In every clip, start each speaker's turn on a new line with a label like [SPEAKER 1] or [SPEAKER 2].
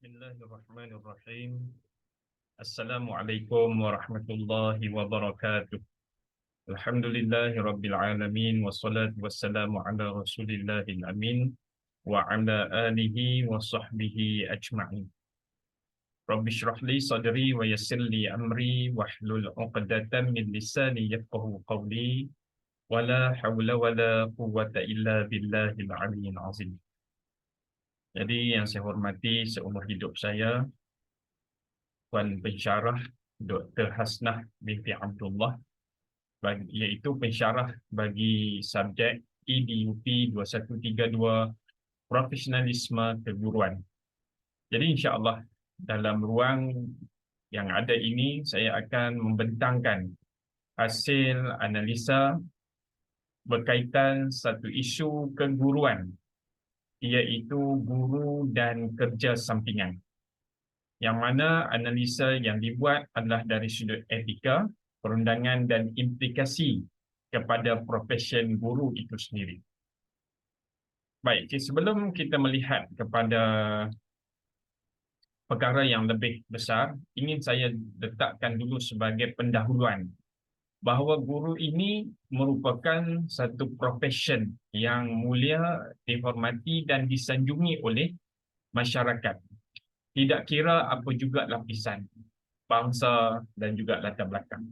[SPEAKER 1] Bismillahirrahmanirrahim. Assalamualaikum warahmatullahi wabarakatuh. Alhamdulillahi rabbil alamin wassalatu wassalamu ala rasulillahil amin wa ala alihi wa sahbihi ajma'in. Rabbi shrah li sadri wa yassir li amri wahlul 'uqdatam min lisani yafqahu qawli wa la hawla wa la quwwata illa billahil aliyyil azim. Jadi yang saya hormati seumur hidup saya, Tuan Pensyarah Dr. Hasnah binti Abdullah, iaitu pensyarah bagi subjek EDUP 2132 Profesionalisme Keguruan. Jadi insya-Allah dalam ruang yang ada ini saya akan membentangkan hasil analisa berkaitan satu isu keguruan, iaitu guru dan kerja sampingan. Yang mana analisa yang dibuat adalah dari sudut etika, perundangan dan implikasi kepada profesi guru itu sendiri. Baik, sebelum kita melihat kepada perkara yang lebih besar, ingin saya letakkan dulu sebagai pendahuluan bahawa guru ini merupakan satu profesi yang mulia, dihormati dan disanjungi oleh masyarakat. Tidak kira apa juga lapisan, bangsa dan juga latar belakang.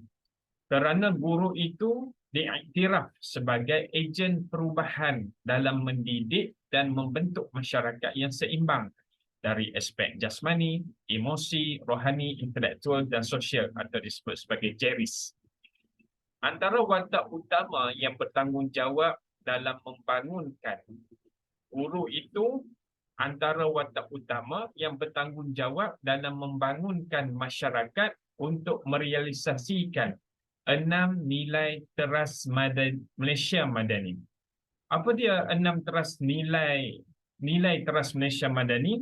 [SPEAKER 1] Kerana guru itu diiktiraf sebagai ejen perubahan dalam mendidik dan membentuk masyarakat yang seimbang dari aspek jasmani, emosi, rohani, intelektual dan sosial atau disebut sebagai JERIS. Antara watak utama yang bertanggungjawab dalam membangunkan guru itu, antara watak utama yang bertanggungjawab dalam membangunkan masyarakat untuk merealisasikan 6 nilai teras Malaysia Madani. Apa dia 6 teras nilai teras Malaysia Madani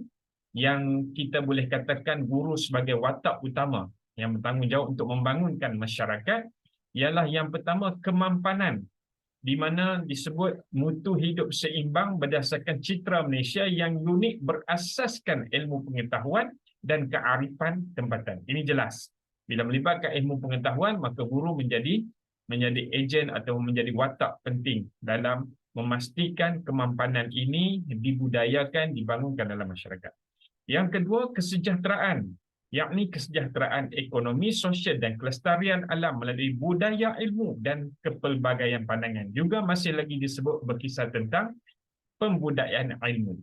[SPEAKER 1] yang kita boleh katakan guru sebagai watak utama yang bertanggungjawab untuk membangunkan masyarakat? Ialah yang pertama, kemampanan, di mana disebut mutu hidup seimbang berdasarkan citra Malaysia yang unik berasaskan ilmu pengetahuan dan kearifan tempatan. Ini jelas. Bila melibatkan ilmu pengetahuan, maka guru menjadi ejen atau menjadi watak penting dalam memastikan kemampanan ini dibudayakan, dibangunkan dalam masyarakat. Yang kedua, kesejahteraan, yakni kesejahteraan ekonomi, sosial dan kelestarian alam melalui budaya ilmu dan kepelbagaian pandangan. Juga masih lagi disebut berkisar tentang pembudayaan ilmu.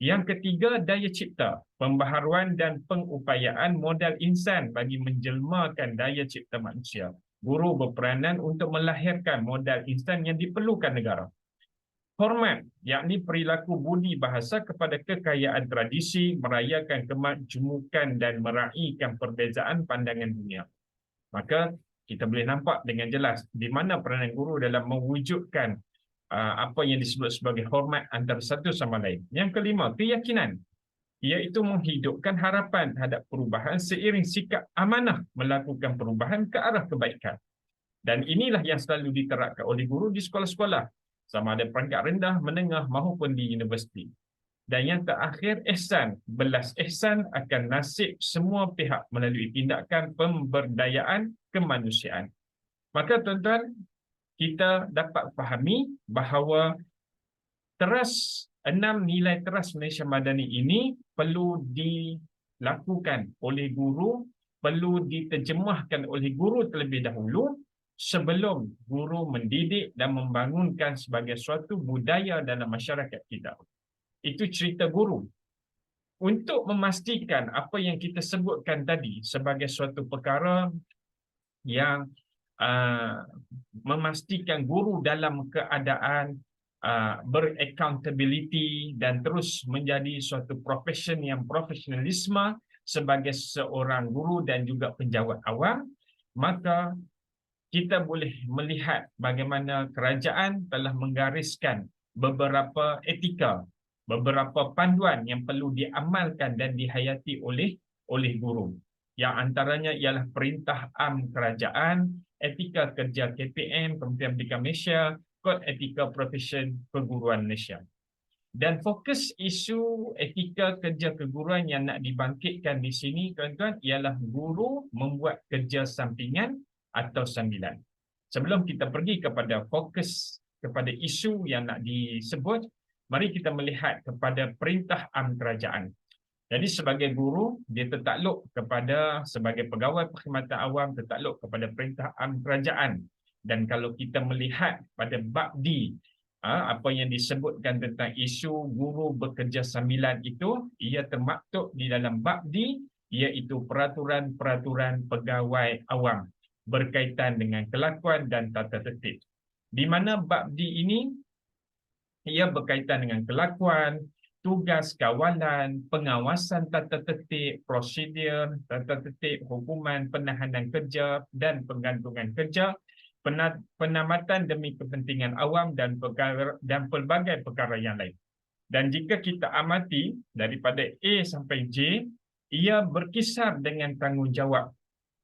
[SPEAKER 1] Yang ketiga, daya cipta, pembaharuan dan pengupayaan modal insan bagi menjelmakan daya cipta manusia. Guru berperanan untuk melahirkan modal insan yang diperlukan negara. Hormat, yakni perilaku budi bahasa kepada kekayaan tradisi, merayakan kemajmukan dan meraihkan perbezaan pandangan dunia. Maka kita boleh nampak dengan jelas di mana peranan guru dalam mewujudkan apa yang disebut sebagai hormat antara satu sama lain. Yang kelima, keyakinan, iaitu menghidupkan harapan terhadap perubahan seiring sikap amanah melakukan perubahan ke arah kebaikan. Dan inilah yang selalu diterapkan oleh guru di sekolah-sekolah, sama ada peringkat rendah, menengah maupun di universiti. Dan yang terakhir, ihsan, belas ihsan akan nasib semua pihak melalui tindakan pemberdayaan kemanusiaan. Maka tuan-tuan, kita dapat fahami bahawa enam nilai teras Malaysia Madani ini perlu dilakukan oleh guru, perlu diterjemahkan oleh guru terlebih dahulu sebelum guru mendidik dan membangunkan sebagai suatu budaya dalam masyarakat kita. Itu cerita guru. Untuk memastikan apa yang kita sebutkan tadi sebagai suatu perkara yang memastikan guru dalam keadaan beraccountability dan terus menjadi suatu profession yang profesionalisme sebagai seorang guru dan juga penjawat awam, maka kita boleh melihat bagaimana kerajaan telah menggariskan beberapa etika, beberapa panduan yang perlu diamalkan dan dihayati oleh guru. Yang antaranya ialah Perintah Am Kerajaan, Etika Kerja KPM, Kementerian Pendidikan Malaysia, Kod Etika Profesi Perguruan Malaysia. Dan fokus isu etika kerja keguruan yang nak dibangkitkan di sini, tuan-tuan, ialah guru membuat kerja sampingan atau sambilan. Sebelum kita pergi kepada fokus kepada isu yang nak disebut, mari kita melihat kepada perintah am kerajaan. Jadi sebagai guru, dia tertakluk kepada, sebagai pegawai perkhidmatan awam, tertakluk kepada perintah am kerajaan. Dan kalau kita melihat pada bab D, apa yang disebutkan tentang isu guru bekerja sambilan itu, ia termaktub di dalam bab D, iaitu peraturan-peraturan pegawai awam berkaitan dengan kelakuan dan tata tertib. Di mana bab D ini, ia berkaitan dengan kelakuan, tugas kawalan, pengawasan tata tertib, prosedur, tata tertib, hukuman, penahanan kerja dan penggantungan kerja, penamatan demi kepentingan awam dan pelbagai perkara yang lain. Dan jika kita amati daripada A sampai J, ia berkisar dengan tanggungjawab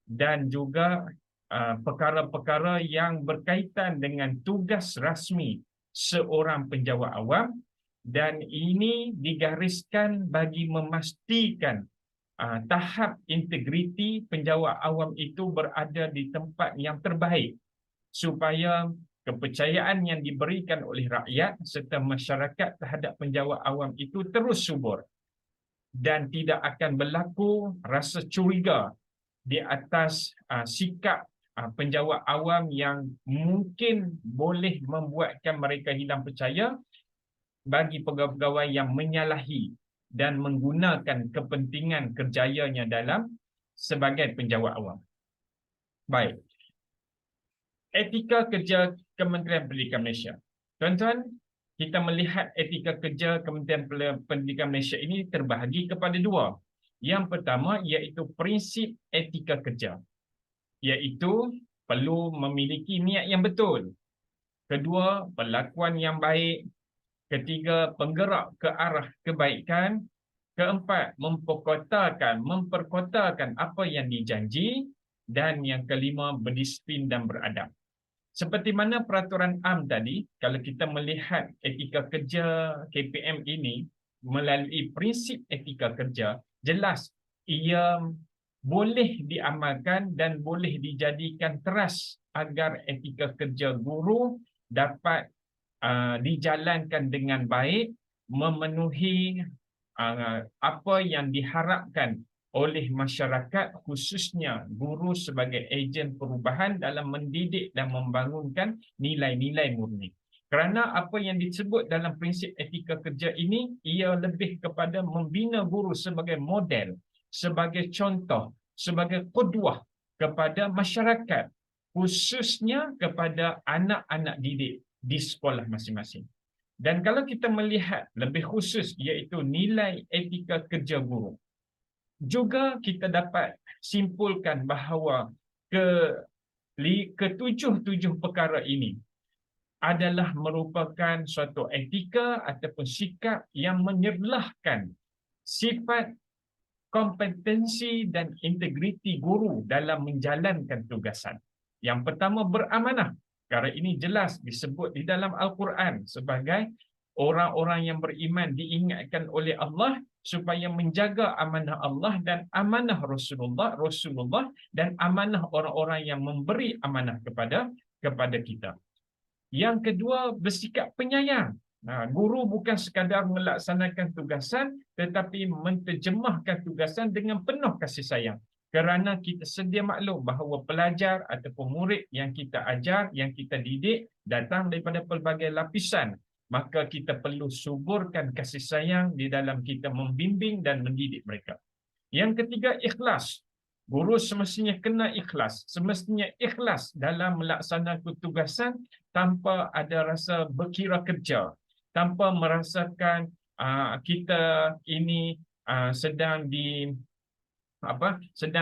[SPEAKER 1] dan juga perkara-perkara yang berkaitan dengan tugas rasmi seorang penjawat awam, dan ini digariskan bagi memastikan tahap integriti penjawat awam itu berada di tempat yang terbaik supaya kepercayaan yang diberikan oleh rakyat serta masyarakat terhadap penjawat awam itu terus subur dan tidak akan berlaku rasa curiga di atas sikap penjawat awam yang mungkin boleh membuatkan mereka hilang percaya bagi pegawai-pegawai yang menyalahi dan menggunakan kepentingan kerjayanya dalam sebagai penjawat awam. Baik. Etika kerja Kementerian Pendidikan Malaysia. Tuan-tuan, kita melihat etika kerja Kementerian Pendidikan Malaysia ini terbahagi kepada dua. Yang pertama iaitu prinsip etika kerja, iaitu perlu memiliki niat yang betul. Kedua, perlakuan yang baik. Ketiga, penggerak ke arah kebaikan. Keempat, memperkotakan apa yang dijanji. Dan yang kelima, berdisiplin dan beradab. Seperti mana peraturan am tadi, kalau kita melihat etika kerja KPM ini melalui prinsip etika kerja, jelas ia boleh diamalkan dan boleh dijadikan teras agar etika kerja guru dapat dijalankan dengan baik, memenuhi apa yang diharapkan oleh masyarakat, khususnya guru sebagai ejen perubahan dalam mendidik dan membangunkan nilai-nilai murni. Kerana apa yang disebut dalam prinsip etika kerja ini, ia lebih kepada membina guru sebagai model, sebagai contoh, sebagai qudwah kepada masyarakat, khususnya kepada anak-anak didik di sekolah masing-masing. Dan kalau kita melihat lebih khusus iaitu nilai etika kerja guru, juga kita dapat simpulkan bahawa ketujuh perkara ini adalah merupakan suatu etika ataupun sikap yang menyerlahkan sifat kompetensi dan integriti guru dalam menjalankan tugasan. Yang pertama, beramanah. Perkara ini jelas disebut di dalam Al-Quran sebagai orang-orang yang beriman diingatkan oleh Allah supaya menjaga amanah Allah dan amanah Rasulullah dan amanah orang-orang yang memberi amanah kepada kita. Yang kedua, bersikap penyayang. Guru bukan sekadar melaksanakan tugasan tetapi menterjemahkan tugasan dengan penuh kasih sayang. Kerana kita sedia maklum bahawa pelajar ataupun murid yang kita ajar, yang kita didik datang daripada pelbagai lapisan. Maka kita perlu suburkan kasih sayang di dalam kita membimbing dan mendidik mereka. Yang ketiga, ikhlas. Guru semestinya kena ikhlas. Semestinya ikhlas dalam melaksanakan tugasan tanpa ada rasa berkira kerja. Tanpa merasakan kita ini sedang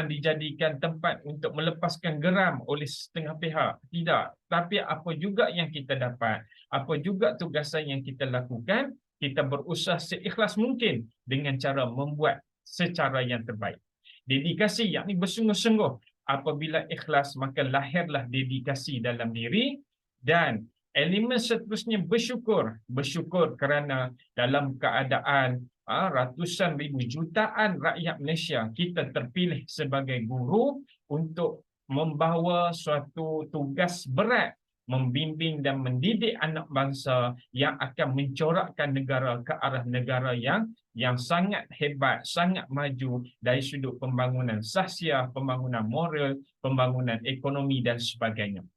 [SPEAKER 1] dijadikan tempat untuk melepaskan geram oleh setengah pihak. Tidak. Tapi apa juga yang kita dapat, apa juga tugasan yang kita lakukan, kita berusaha seikhlas mungkin dengan cara membuat secara yang terbaik. Dedikasi, yakni bersungguh-sungguh. Apabila ikhlas, maka lahirlah dedikasi dalam diri, dan Elemen seterusnya bersyukur. Bersyukur kerana dalam keadaan ratusan ribu jutaan rakyat Malaysia, kita terpilih sebagai guru untuk membawa suatu tugas berat, membimbing dan mendidik anak bangsa yang akan mencorakkan negara ke arah negara yang sangat hebat, sangat maju dari sudut pembangunan sahsiah, pembangunan moral, pembangunan ekonomi dan sebagainya.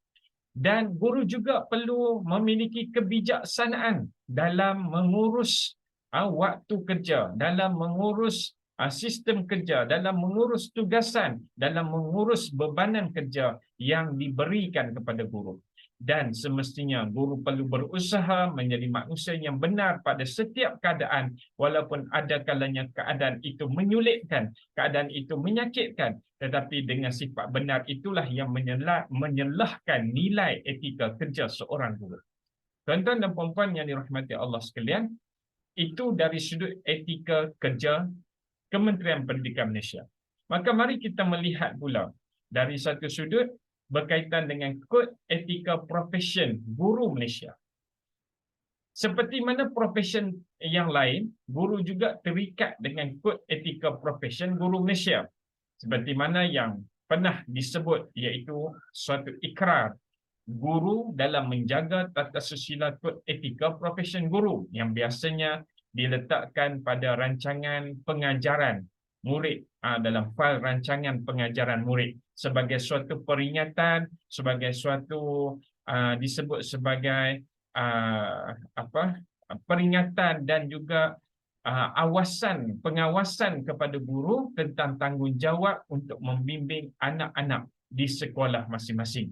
[SPEAKER 1] Dan guru juga perlu memiliki kebijaksanaan dalam mengurus waktu kerja, dalam mengurus sistem kerja, dalam mengurus tugasan, dalam mengurus bebanan kerja yang diberikan kepada guru. Dan semestinya guru perlu berusaha menjadi manusia yang benar pada setiap keadaan, walaupun ada kalanya keadaan itu menyulitkan, keadaan itu menyakitkan, tetapi dengan sifat benar itulah yang menyelahkan nilai etika kerja seorang guru. Tuan-tuan dan puan-puan yang dirahmati Allah sekalian, itu dari sudut etika kerja Kementerian Pendidikan Malaysia. Maka mari kita melihat pula dari satu sudut berkaitan dengan kod etika profesion guru Malaysia. Seperti mana profesion yang lain, guru juga terikat dengan kod etika profesion guru Malaysia. Seperti mana yang pernah disebut, iaitu suatu ikrar guru dalam menjaga tata susila kod etika profesion guru yang biasanya diletakkan pada rancangan pengajaran murid, dalam fail rancangan pengajaran murid sebagai suatu peringatan, sebagai suatu disebut sebagai peringatan dan juga pengawasan kepada guru tentang tanggungjawab untuk membimbing anak-anak di sekolah masing-masing.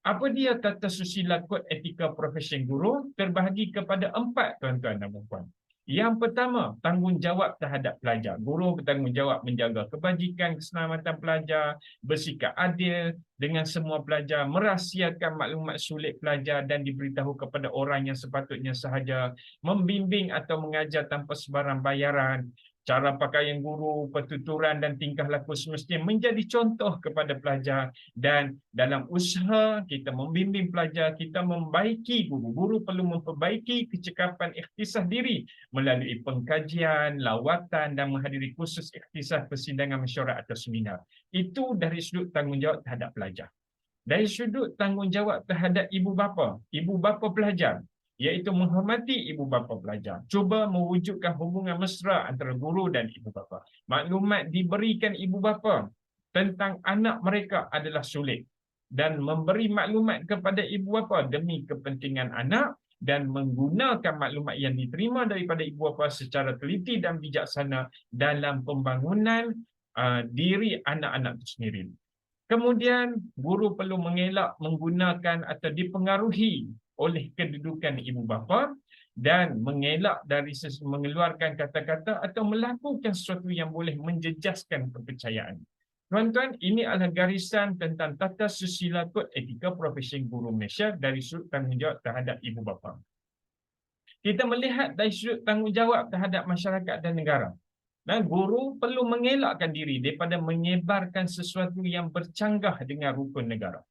[SPEAKER 1] Apa dia tata susila kod etika profesion guru? Terbahagi kepada 4, tuan-tuan dan puan-puan. Yang pertama, tanggungjawab terhadap pelajar. Guru bertanggungjawab menjaga kebajikan, keselamatan pelajar, bersikap adil dengan semua pelajar, merahsiakan maklumat sulit pelajar dan diberitahu kepada orang yang sepatutnya sahaja, membimbing atau mengajar tanpa sebarang bayaran. Cara pakaian guru, pertuturan dan tingkah laku semestinya menjadi contoh kepada pelajar. Dan dalam usaha kita membimbing pelajar, kita membaiki guru. Guru perlu memperbaiki kecekapan ikhtisas diri melalui pengkajian, lawatan dan menghadiri kursus ikhtisas persidangan mesyuarat atau seminar. Itu dari sudut tanggungjawab terhadap pelajar. Dari sudut tanggungjawab terhadap ibu bapa pelajar, iaitu menghormati ibu bapa pelajar. Cuba mewujudkan hubungan mesra antara guru dan ibu bapa. Maklumat diberikan ibu bapa tentang anak mereka adalah sulit. Dan memberi maklumat kepada ibu bapa demi kepentingan anak dan menggunakan maklumat yang diterima daripada ibu bapa secara teliti dan bijaksana dalam pembangunan diri anak-anak itu sendiri. Kemudian, guru perlu mengelak menggunakan atau dipengaruhi oleh kedudukan ibu bapa dan mengelak dari mengeluarkan kata-kata atau melakukan sesuatu yang boleh menjejaskan kepercayaan. Tuan-tuan, ini adalah garisan tentang tata susila kod etika profesi guru Malaysia dari sudut tanggungjawab terhadap ibu bapa. Kita melihat dari sudut tanggungjawab terhadap masyarakat dan negara. Dan guru perlu mengelakkan diri daripada menyebarkan sesuatu yang bercanggah dengan rukun negara.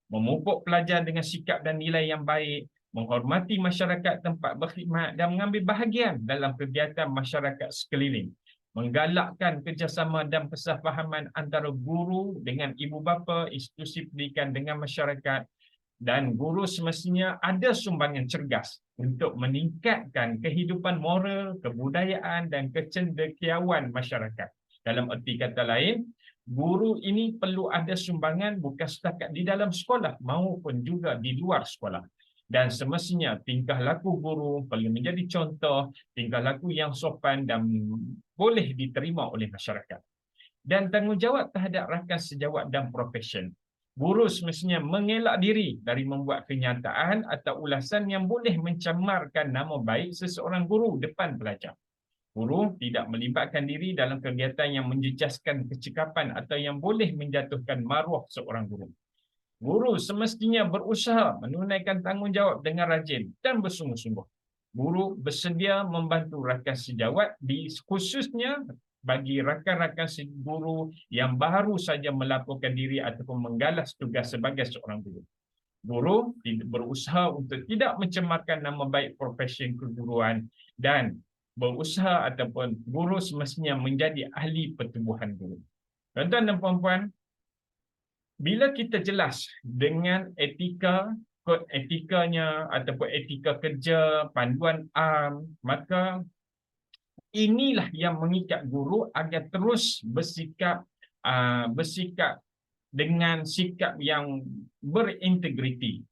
[SPEAKER 1] Memupuk pelajar dengan sikap dan nilai yang baik, menghormati masyarakat tempat berkhidmat dan mengambil bahagian dalam kegiatan masyarakat sekeliling. Menggalakkan kerjasama dan kesefahaman antara guru dengan ibu bapa, institusi pendidikan dengan masyarakat. Dan guru semestinya ada sumbangan cergas untuk meningkatkan kehidupan moral, kebudayaan dan kecendekiawan masyarakat. Dalam erti kata lain, guru ini perlu ada sumbangan bukan setakat di dalam sekolah maupun juga di luar sekolah. Dan semestinya tingkah laku guru perlu menjadi contoh, tingkah laku yang sopan dan boleh diterima oleh masyarakat. Dan tanggungjawab terhadap rakan sejawat dan profesion. Guru semestinya mengelak diri dari membuat kenyataan atau ulasan yang boleh mencemarkan nama baik seseorang guru depan pelajar. Guru tidak melibatkan diri dalam kegiatan yang menjejaskan kecekapan atau yang boleh menjatuhkan maruah seorang guru. Guru semestinya berusaha menunaikan tanggungjawab dengan rajin dan bersungguh-sungguh. Guru bersedia membantu rakan sejawat khususnya bagi rakan-rakan guru yang baru saja melaporkan diri ataupun menggalas tugas sebagai seorang guru. Guru berusaha untuk tidak mencemarkan nama baik profesi keguruan dan berusaha ataupun guru semestinya menjadi ahli pertubuhan guru. Tuan-tuan dan puan-puan, bila kita jelas dengan etika, kod etikanya ataupun etika kerja, panduan am, maka inilah yang mengikat guru agar terus bersikap dengan sikap yang berintegriti.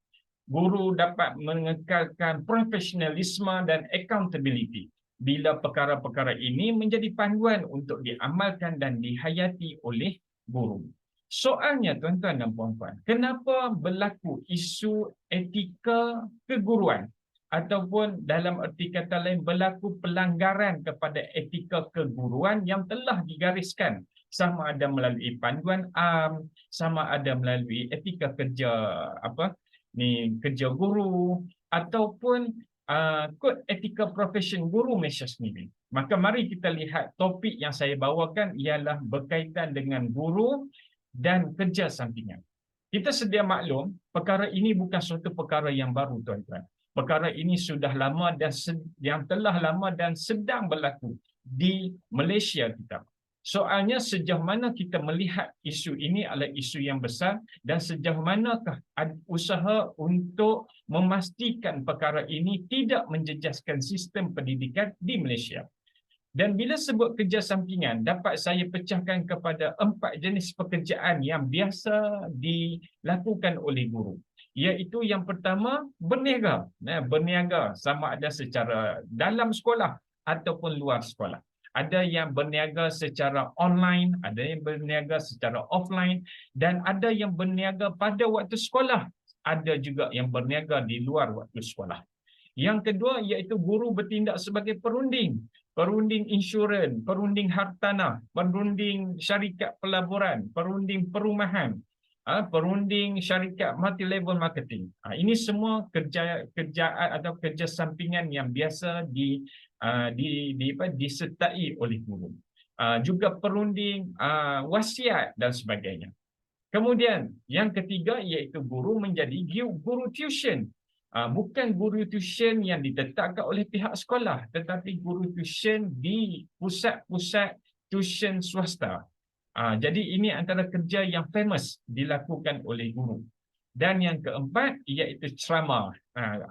[SPEAKER 1] Guru dapat mengekalkan profesionalisme dan accountability bila perkara-perkara ini menjadi panduan untuk diamalkan dan dihayati oleh guru. Soalnya tuan-tuan dan puan-puan, kenapa berlaku isu etika keguruan ataupun dalam erti kata lain berlaku pelanggaran kepada etika keguruan yang telah digariskan sama ada melalui panduan am, sama ada melalui etika kerja kerja guru ataupun kod etika profesion guru Malaysia sendiri. Maka mari kita lihat topik yang saya bawakan ialah berkaitan dengan guru dan kerja sampingan. Kita sedia maklum perkara ini bukan suatu perkara yang baru tuan-tuan. Perkara ini sudah lama dan yang telah lama dan sedang berlaku di Malaysia kita. Soalnya sejauh mana kita melihat isu ini adalah isu yang besar dan sejauh manakah usaha untuk memastikan perkara ini tidak menjejaskan sistem pendidikan di Malaysia. Dan bila sebut kerja sampingan, dapat saya pecahkan kepada 4 jenis pekerjaan yang biasa dilakukan oleh guru. Iaitu yang pertama, berniaga. Berniaga sama ada secara dalam sekolah ataupun luar sekolah. Ada yang berniaga secara online, ada yang berniaga secara offline, dan ada yang berniaga pada waktu sekolah. Ada juga yang berniaga di luar waktu sekolah. Yang kedua iaitu guru bertindak sebagai perunding. Perunding insurans, perunding hartanah, perunding syarikat pelaburan, perunding perumahan, perunding syarikat multi-level marketing. Ini semua kerjaan atau kerja sampingan yang biasa disertai oleh guru. Juga perunding wasiat dan sebagainya. Kemudian yang ketiga iaitu guru menjadi guru tuition. Bukan guru tuition yang ditetapkan oleh pihak sekolah, tetapi guru tuition di pusat-pusat tuition swasta. Jadi ini antara kerja yang famous dilakukan oleh guru. Dan yang keempat iaitu ceramah.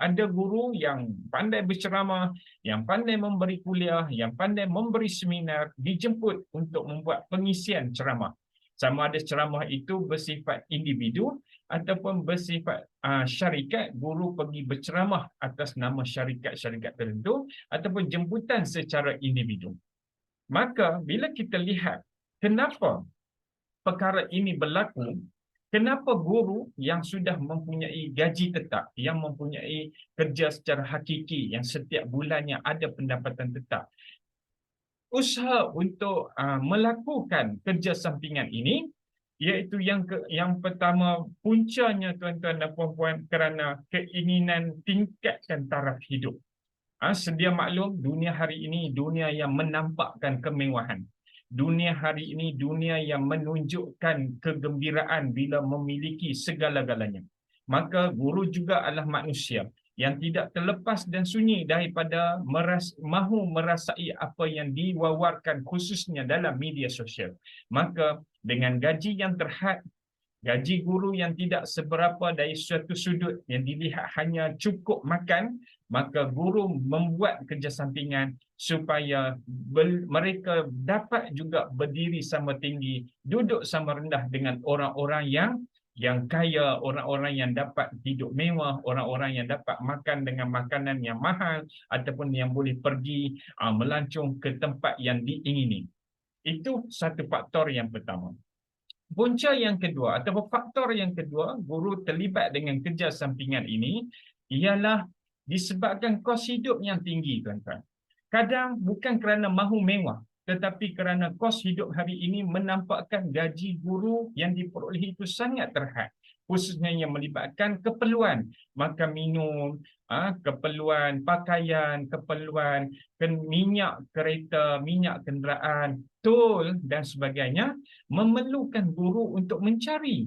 [SPEAKER 1] Ada guru yang pandai berceramah, yang pandai memberi kuliah, yang pandai memberi seminar, dijemput untuk membuat pengisian ceramah. Sama ada ceramah itu bersifat individu ataupun bersifat syarikat, guru pergi berceramah atas nama syarikat-syarikat tertentu ataupun jemputan secara individu. Maka bila kita lihat kenapa perkara ini berlaku, kenapa guru yang sudah mempunyai gaji tetap, yang mempunyai kerja secara hakiki, yang setiap bulannya ada pendapatan tetap, usaha untuk melakukan kerja sampingan ini, iaitu yang pertama puncanya tuan-tuan dan puan-puan kerana keinginan tingkatkan taraf hidup. Sedia maklum dunia hari ini dunia yang menampakkan kemewahan. Dunia hari ini dunia yang menunjukkan kegembiraan bila memiliki segala-galanya. Maka guru juga adalah manusia yang tidak terlepas dan sunyi daripada mahu merasai apa yang diwawarkan khususnya dalam media sosial. Maka dengan gaji yang terhad, gaji guru yang tidak seberapa dari suatu sudut yang dilihat hanya cukup makan, maka guru membuat kerja sampingan supaya mereka dapat juga berdiri sama tinggi, duduk sama rendah dengan orang-orang yang kaya, orang-orang yang dapat hidup mewah, orang-orang yang dapat makan dengan makanan yang mahal ataupun yang boleh pergi melancong ke tempat yang diingini. Itu satu faktor yang pertama. Punca yang kedua atau faktor yang kedua guru terlibat dengan kerja sampingan ini ialah disebabkan kos hidup yang tinggi, tuan-tuan. Kadang bukan kerana mahu mewah, tetapi kerana kos hidup hari ini menampakkan gaji guru yang diperolehi itu sangat terhad, khususnya yang melibatkan keperluan makan minum, keperluan pakaian, keperluan minyak kereta, minyak kenderaan, tol dan sebagainya, memerlukan guru untuk mencari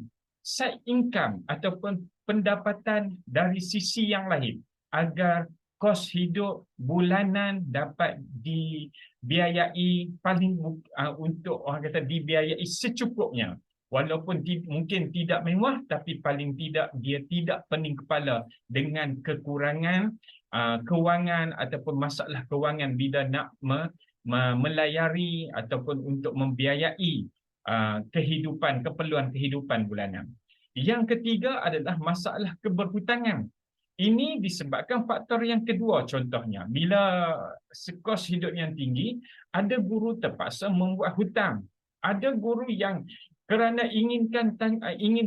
[SPEAKER 1] side income ataupun pendapatan dari sisi yang lain agar kos hidup bulanan dapat dibiayai untuk orang kata dibiayai secukupnya. Walaupun mungkin tidak mewah, tapi paling tidak dia tidak pening kepala dengan kekurangan kewangan ataupun masalah kewangan bila nak melayari ataupun untuk membiayai keperluan kehidupan bulanan. Yang ketiga adalah masalah keberhutangan. Ini disebabkan faktor yang kedua, contohnya bila kos hidup yang tinggi, ada guru terpaksa membuat hutang. Ada guru yang kerana ingin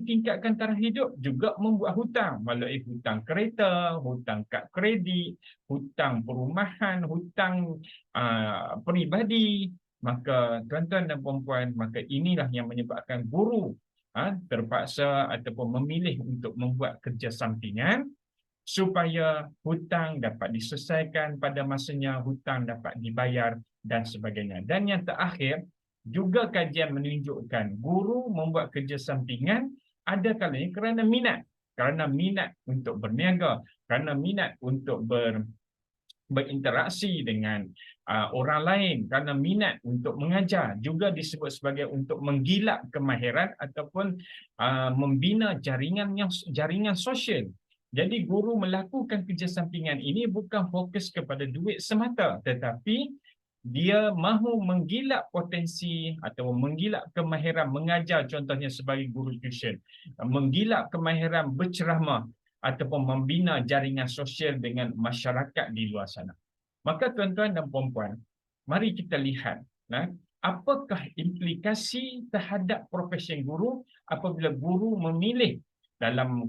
[SPEAKER 1] tingkatkan taraf hidup juga membuat hutang, melalui hutang kereta, hutang kad kredit, hutang perumahan, hutang peribadi. Maka tuan-tuan dan puan-puan, maka inilah yang menyebabkan guru terpaksa ataupun memilih untuk membuat kerja sampingan supaya hutang dapat diselesaikan pada masanya, hutang dapat dibayar dan sebagainya. Dan yang terakhir, juga kajian menunjukkan guru membuat kerja sampingan ada kalanya kerana minat untuk berniaga, kerana minat untuk berinteraksi dengan orang lain, kerana minat untuk mengajar, juga disebut sebagai untuk menggilap kemahiran ataupun membina jaringan sosial. Jadi guru melakukan kerja sampingan ini bukan fokus kepada duit semata, tetapi dia mahu menggilap potensi atau menggilap kemahiran mengajar, contohnya sebagai guru tuition, menggilap kemahiran berceramah ataupun membina jaringan sosial dengan masyarakat di luar sana. Maka tuan-tuan dan puan-puan, mari kita lihat apakah implikasi terhadap profesi guru apabila guru memilih dalam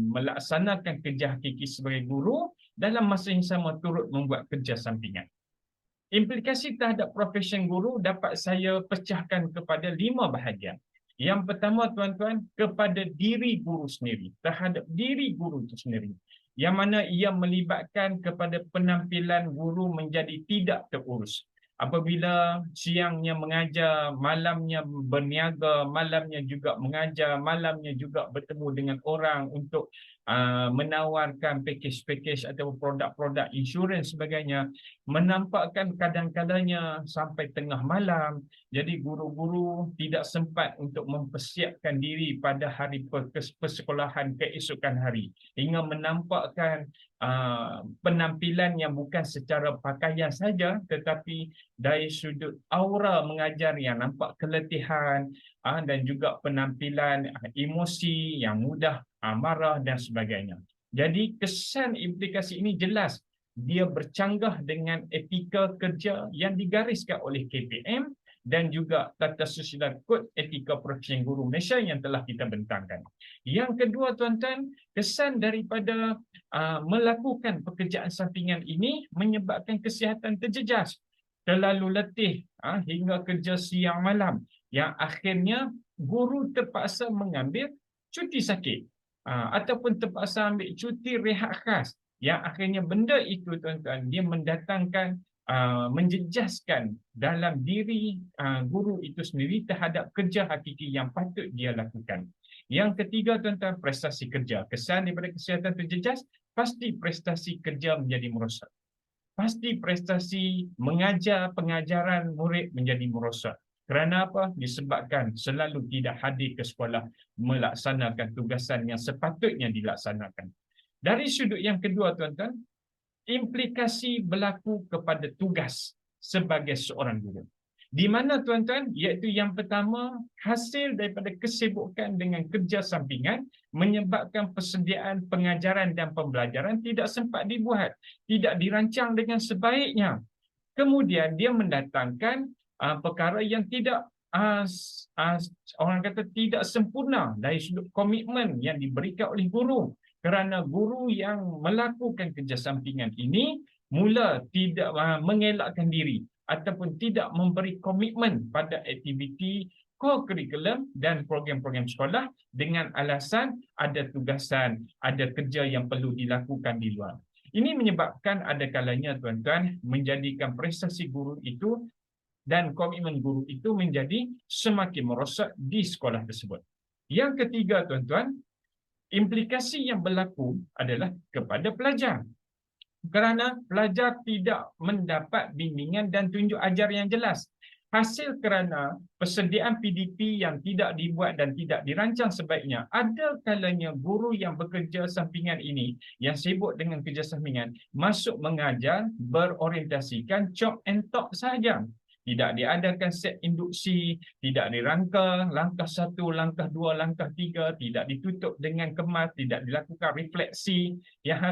[SPEAKER 1] melaksanakan kerja hakiki sebagai guru, dalam masa yang sama turut membuat kerja sampingan. Implikasi terhadap profesi guru dapat saya pecahkan kepada 5 bahagian. Yang pertama, tuan-tuan, kepada diri guru sendiri, terhadap diri guru itu sendiri, yang mana ia melibatkan kepada penampilan guru menjadi tidak terurus. Apabila siangnya mengajar, malamnya berniaga, malamnya juga mengajar, malamnya juga bertemu dengan orang untuk menawarkan pakej-pakej atau produk-produk insurans sebagainya, menampakkan kadang-kadangnya sampai tengah malam. Jadi guru-guru tidak sempat untuk mempersiapkan diri pada hari persekolahan keesokan hari, hingga menampakkan penampilan yang bukan secara pakaian saja, tetapi dari sudut aura mengajar yang nampak keletihan, dan juga penampilan emosi yang mudah marah dan sebagainya. Jadi kesan implikasi ini jelas, dia bercanggah dengan etika kerja yang digariskan oleh KPM dan juga Tata Susila Kod Etika Profesi Guru Malaysia yang telah kita bentangkan. Yang kedua, tuan-tuan, kesan daripada melakukan pekerjaan sampingan ini menyebabkan kesihatan terjejas, terlalu letih hingga kerja siang malam, yang akhirnya guru terpaksa mengambil cuti sakit ataupun terpaksa ambil cuti rehat khas, yang akhirnya benda itu, tuan-tuan, dia mendatangkan menjejaskan dalam diri guru itu sendiri terhadap kerja hakiki yang patut dia lakukan. Yang ketiga, tuan-tuan, prestasi kerja. Kesan daripada kesihatan terjejas, pasti prestasi kerja menjadi merosak. Pasti prestasi mengajar pengajaran murid menjadi merosak. Kerana apa? Disebabkan selalu tidak hadir ke sekolah melaksanakan tugasan yang sepatutnya dilaksanakan. Dari sudut yang kedua, tuan-tuan, implikasi berlaku kepada tugas sebagai seorang guru. Di mana, tuan-tuan, iaitu yang pertama, hasil daripada kesibukan dengan kerja sampingan menyebabkan persediaan pengajaran dan pembelajaran tidak sempat dibuat, tidak dirancang dengan sebaiknya. Kemudian dia mendatangkan perkara yang tidak orang kata tidak sempurna dari sudut komitmen yang diberikan oleh guru. Kerana guru yang melakukan kerja sampingan ini mula tidak mengelakkan diri ataupun tidak memberi komitmen pada aktiviti co-curriculum dan program-program sekolah dengan alasan ada tugasan, ada kerja yang perlu dilakukan di luar. Ini menyebabkan ada kalanya, tuan-tuan, menjadikan prestasi guru itu dan komitmen guru itu menjadi semakin merosak di sekolah tersebut. Yang ketiga, tuan-tuan, implikasi yang berlaku adalah kepada pelajar. Kerana pelajar tidak mendapat bimbingan dan tunjuk ajar yang jelas. Hasil kerana persediaan PDP yang tidak dibuat dan tidak dirancang sebaiknya, ada kalanya guru yang bekerja sampingan ini, yang sibuk dengan kerja sampingan, masuk mengajar berorientasikan chop and talk sahaja. Tidak diadakan set induksi, tidak dirangka langkah 1, langkah 2, langkah 3, tidak ditutup dengan kemas, tidak dilakukan refleksi, yang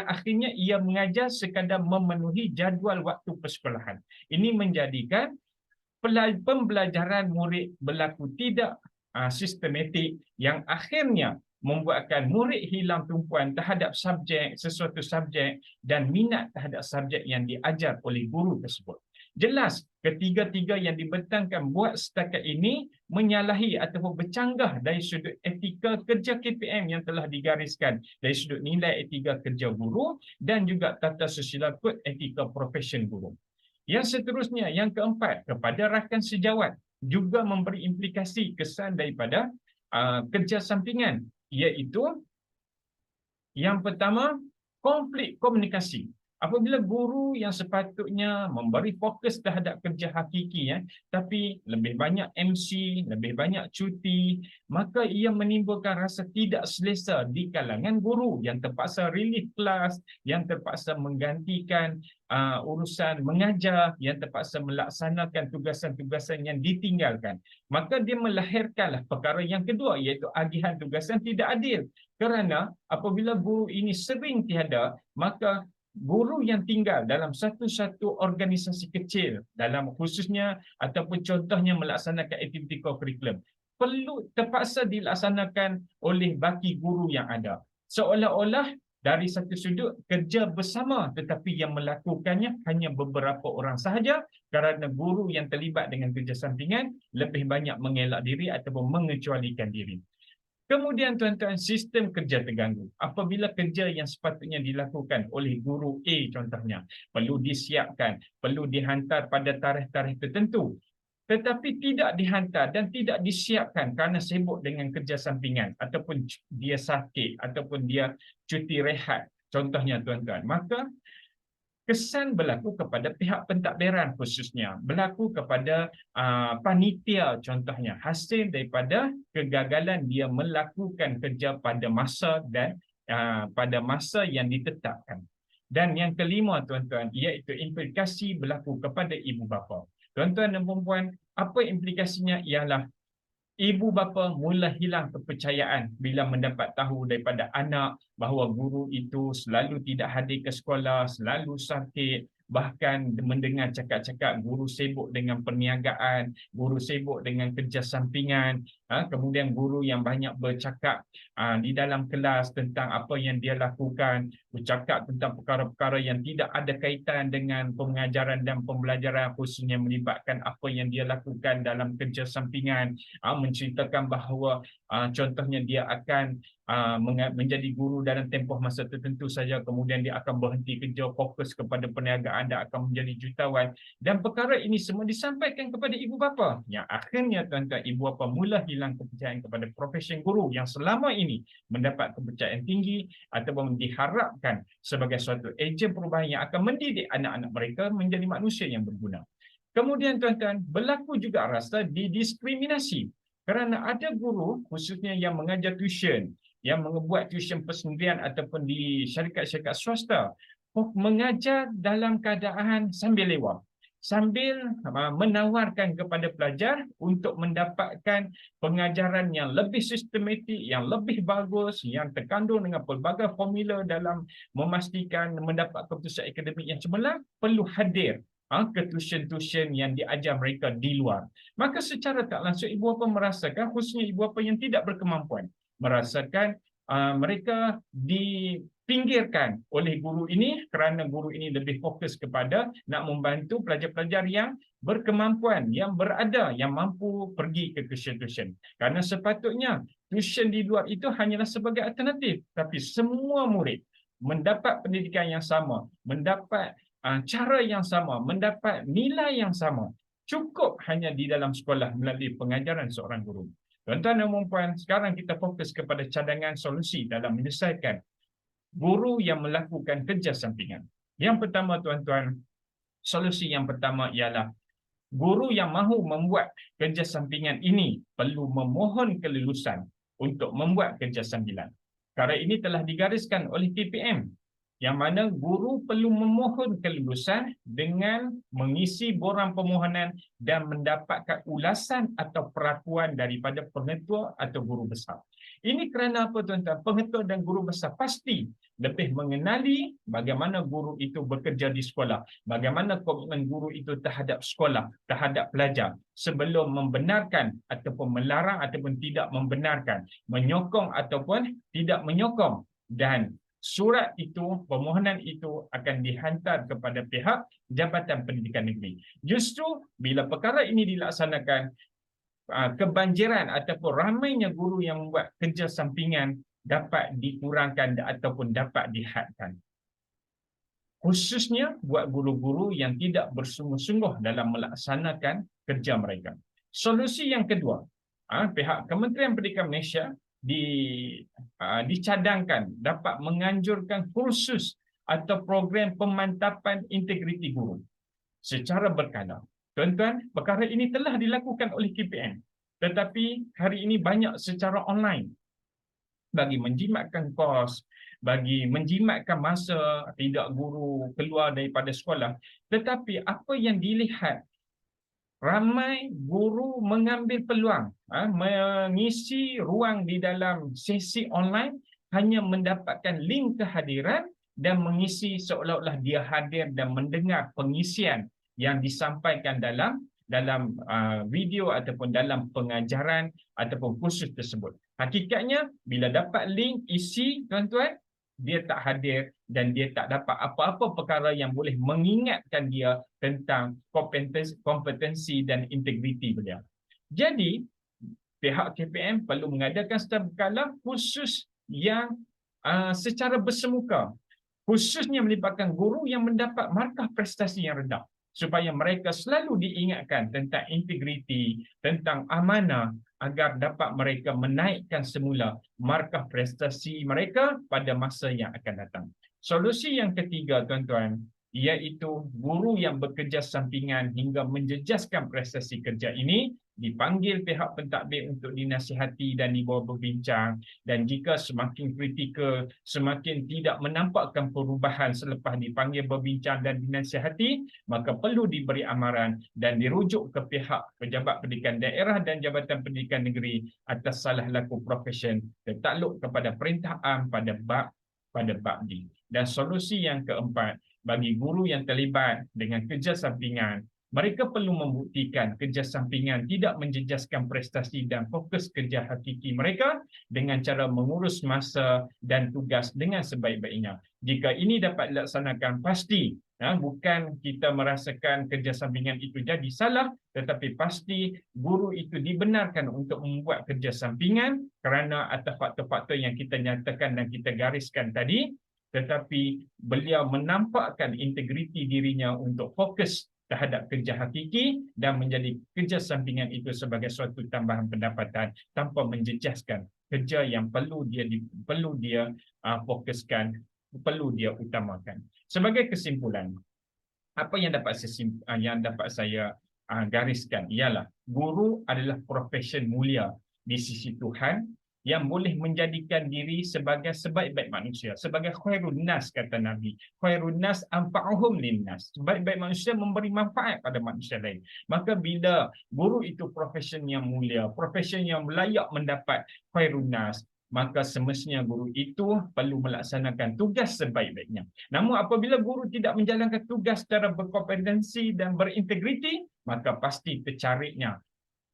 [SPEAKER 1] akhirnya ia mengajar sekadar memenuhi jadual waktu persekolahan. Ini menjadikan pembelajaran murid berlaku tidak sistematik, yang akhirnya membuatkan murid hilang tumpuan terhadap sesuatu subjek dan minat terhadap subjek yang diajar oleh guru tersebut. Jelas ketiga-tiga yang dibentangkan buat setakat ini menyalahi ataupun bercanggah dari sudut etika kerja KPM yang telah digariskan, dari sudut nilai etika kerja guru dan juga tata susila kod etika profesion guru. Yang seterusnya, yang keempat, kepada rakan sejawat juga memberi implikasi kesan daripada kerja sampingan, iaitu yang pertama, konflik komunikasi. Apabila guru yang sepatutnya memberi fokus terhadap kerja hakiki, tapi lebih banyak MC, lebih banyak cuti, maka ia menimbulkan rasa tidak selesa di kalangan guru yang terpaksa relief kelas, yang terpaksa menggantikan urusan mengajar, yang terpaksa melaksanakan tugasan-tugasan yang ditinggalkan. Maka dia melahirkanlah perkara yang kedua, iaitu agihan tugasan tidak adil. Kerana apabila guru ini sering tiada, maka guru yang tinggal dalam satu-satu organisasi kecil, dalam khususnya ataupun contohnya melaksanakan aktiviti co-curriculum, perlu terpaksa dilaksanakan oleh baki guru yang ada. Seolah-olah dari satu sudut kerja bersama, tetapi yang melakukannya hanya beberapa orang sahaja, kerana guru yang terlibat dengan kerja sampingan lebih banyak mengelak diri ataupun mengecualikan diri. Kemudian tuan-tuan, sistem kerja terganggu. Apabila kerja yang sepatutnya dilakukan oleh guru A contohnya, perlu disiapkan, perlu dihantar pada tarikh-tarikh tertentu, tetapi tidak dihantar dan tidak disiapkan kerana sibuk dengan kerja sampingan, ataupun dia sakit, ataupun dia cuti rehat, contohnya tuan-tuan, maka kesan berlaku kepada pihak pentadbiran khususnya, berlaku kepada panitia contohnya, hasil daripada kegagalan dia melakukan kerja pada masa dan pada masa yang ditetapkan. Dan yang kelima tuan-tuan, iaitu implikasi berlaku kepada ibu bapa. Tuan-tuan dan puan-puan, apa implikasinya ialah ibu bapa mula hilang kepercayaan bila mendapat tahu daripada anak bahawa guru itu selalu tidak hadir ke sekolah, selalu sakit, bahkan mendengar cakap-cakap guru sibuk dengan perniagaan, guru sibuk dengan kerja sampingan, kemudian guru yang banyak bercakap di dalam kelas tentang apa yang dia lakukan, bercakap tentang perkara-perkara yang tidak ada kaitan dengan pengajaran dan pembelajaran, khususnya melibatkan apa yang dia lakukan dalam kerja sampingan, menceritakan bahawa contohnya dia akan menjadi guru dalam tempoh masa tertentu saja, kemudian dia akan berhenti kerja, fokus kepada perniagaan dan akan menjadi jutawan, dan perkara ini semua disampaikan kepada ibu bapa, yang akhirnya tuan-tuan, ibu bapa mula hilang kepercayaan kepada profesi guru yang selama ini mendapat kepercayaan tinggi ataupun diharapkan sebagai suatu ejen perubahan yang akan mendidik anak-anak mereka menjadi manusia yang berguna. Kemudian tuan-tuan, berlaku juga rasa didiskriminasi kerana ada guru khususnya yang mengajar tuition, yang membuat tuition persendirian ataupun di syarikat-syarikat swasta, mengajar dalam keadaan sambil lewat, sambil menawarkan kepada pelajar untuk mendapatkan pengajaran yang lebih sistematik, yang lebih bagus, yang terkandung dengan pelbagai formula dalam memastikan mendapat keputusan akademik yang cemerlang, perlu hadir ke tuition-tuition yang diajar mereka di luar. Maka secara tak langsung ibu bapa merasakan, khususnya ibu bapa yang tidak berkemampuan, merasakan mereka dipinggirkan oleh guru ini kerana guru ini lebih fokus kepada nak membantu pelajar-pelajar yang berkemampuan, yang berada, yang mampu pergi ke tuition-tuition. Kerana sepatutnya tuition di luar itu hanyalah sebagai alternatif, tapi semua murid mendapat pendidikan yang sama, mendapat cara yang sama, mendapat nilai yang sama, cukup hanya di dalam sekolah melalui pengajaran seorang guru. Tuan-tuan dan puan-puan, sekarang kita fokus kepada cadangan solusi dalam menyelesaikan guru yang melakukan kerja sampingan. Yang pertama, tuan-tuan, solusi yang pertama ialah guru yang mahu membuat kerja sampingan ini perlu memohon kelulusan untuk membuat kerja sambilan. Perkara ini telah digariskan oleh TPM, yang mana guru perlu memohon kelulusan dengan mengisi borang permohonan dan mendapatkan ulasan atau perakuan daripada pengetua atau guru besar. Ini kerana apa, tuan-tuan? Pengetua dan guru besar pasti lebih mengenali bagaimana guru itu bekerja di sekolah, bagaimana komitmen guru itu terhadap sekolah, terhadap pelajar, sebelum membenarkan ataupun melarang ataupun tidak membenarkan, menyokong ataupun tidak menyokong. Dan surat itu, permohonan itu akan dihantar kepada pihak Jabatan Pendidikan Negeri. Justru bila perkara ini dilaksanakan, kebanjiran ataupun ramainya guru yang membuat kerja sampingan dapat dikurangkan ataupun dapat dihadkan. Khususnya buat guru-guru yang tidak bersungguh-sungguh dalam melaksanakan kerja mereka. Solusi yang kedua, pihak Kementerian Pendidikan Malaysia dicadangkan dapat menganjurkan kursus atau program pemantapan integriti guru secara berkala. Tuan-tuan, perkara ini telah dilakukan oleh KPM, tetapi hari ini banyak secara online. Bagi menjimatkan kos, bagi menjimatkan masa tidak guru keluar daripada sekolah. Tetapi apa yang dilihat, ramai guru mengambil peluang mengisi ruang di dalam sesi online, hanya mendapatkan link kehadiran dan mengisi seolah-olah dia hadir dan mendengar pengisian yang disampaikan dalam video ataupun dalam pengajaran ataupun kursus tersebut. Hakikatnya bila dapat link isi, tuan-tuan, dia tak hadir dan dia tak dapat apa-apa perkara yang boleh mengingatkan dia tentang kompetensi dan integriti beliau. Jadi, pihak KPM perlu mengadakan secara berkala kursus yang secara bersemuka, khususnya melibatkan guru yang mendapat markah prestasi yang rendah, supaya mereka selalu diingatkan tentang integriti, tentang amanah, agar dapat mereka menaikkan semula markah prestasi mereka pada masa yang akan datang. Solusi yang ketiga, tuan-tuan, iaitu guru yang bekerja sampingan hingga menjejaskan prestasi kerja ini dipanggil pihak pentadbir untuk dinasihati dan dibawa berbincang, dan jika semakin kritikal, semakin tidak menampakkan perubahan selepas dipanggil berbincang dan dinasihati, maka perlu diberi amaran dan dirujuk ke pihak pejabat pendidikan daerah dan Jabatan Pendidikan Negeri atas salah laku profesion tertakluk kepada perintah am pada bab D. Dan solusi yang keempat, bagi guru yang terlibat dengan kerja sampingan, mereka perlu membuktikan kerja sampingan tidak menjejaskan prestasi dan fokus kerja hakiki mereka dengan cara mengurus masa dan tugas dengan sebaik-baiknya. Jika ini dapat dilaksanakan, pasti bukan kita merasakan kerja sampingan itu jadi salah, tetapi pasti guru itu dibenarkan untuk membuat kerja sampingan kerana atas faktor-faktor yang kita nyatakan dan kita gariskan tadi, tetapi beliau menampakkan integriti dirinya untuk fokus terhadap kerja hakiki dan menjadi kerja sampingan itu sebagai suatu tambahan pendapatan tanpa menjejaskan kerja yang perlu dia fokuskan, perlu dia utamakan. Sebagai kesimpulan, apa yang dapat saya gariskan ialah guru adalah profesion mulia di sisi Tuhan yang boleh menjadikan diri sebagai sebaik-baik manusia, sebagai khairun nas, kata Nabi. Khairun nas anfa'uhum linnas. Sebaik-baik manusia memberi manfaat pada manusia lain. Maka bila guru itu profesion yang mulia, profesion yang layak mendapat khairun nas, maka semestinya guru itu perlu melaksanakan tugas sebaik-baiknya. Namun apabila guru tidak menjalankan tugas secara berkompetensi dan berintegriti, maka pasti tercariknya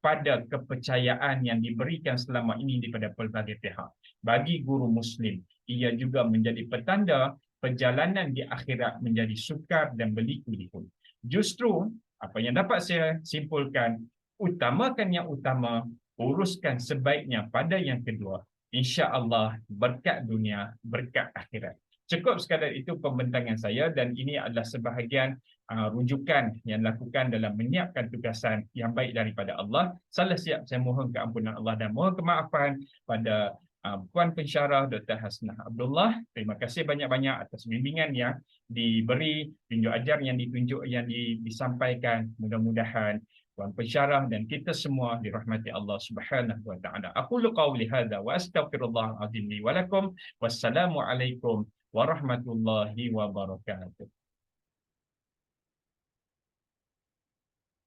[SPEAKER 1] pada kepercayaan yang diberikan selama ini daripada pelbagai pihak. Bagi guru Muslim, ia juga menjadi petanda perjalanan di akhirat menjadi sukar dan berliku-liku. Justru, apa yang dapat saya simpulkan, utamakan yang utama, uruskan sebaiknya pada yang kedua. InsyaAllah berkat dunia, berkat akhirat. Cukup sekadar itu pembentangan saya, dan ini adalah sebahagian rujukan yang dilakukan dalam menyiapkan tugasan yang baik daripada Allah. Salah siap saya mohon keampunan Allah dan mohon kemaafan pada Puan Pensyarah Dr. Hasnah Abdullah. Terima kasih banyak-banyak atas bimbingan yang diberi, tunjuk ajar yang ditunjuk, yang disampaikan. Mudah-mudahan Puan Pensyarah dan kita semua dirahmati Allah Subhanahu wa taala. Aqulu qawli hadza wa astaghfirullahal azim li wa lakum. Wassalamualaikum warahmatullahi wabarakatuh.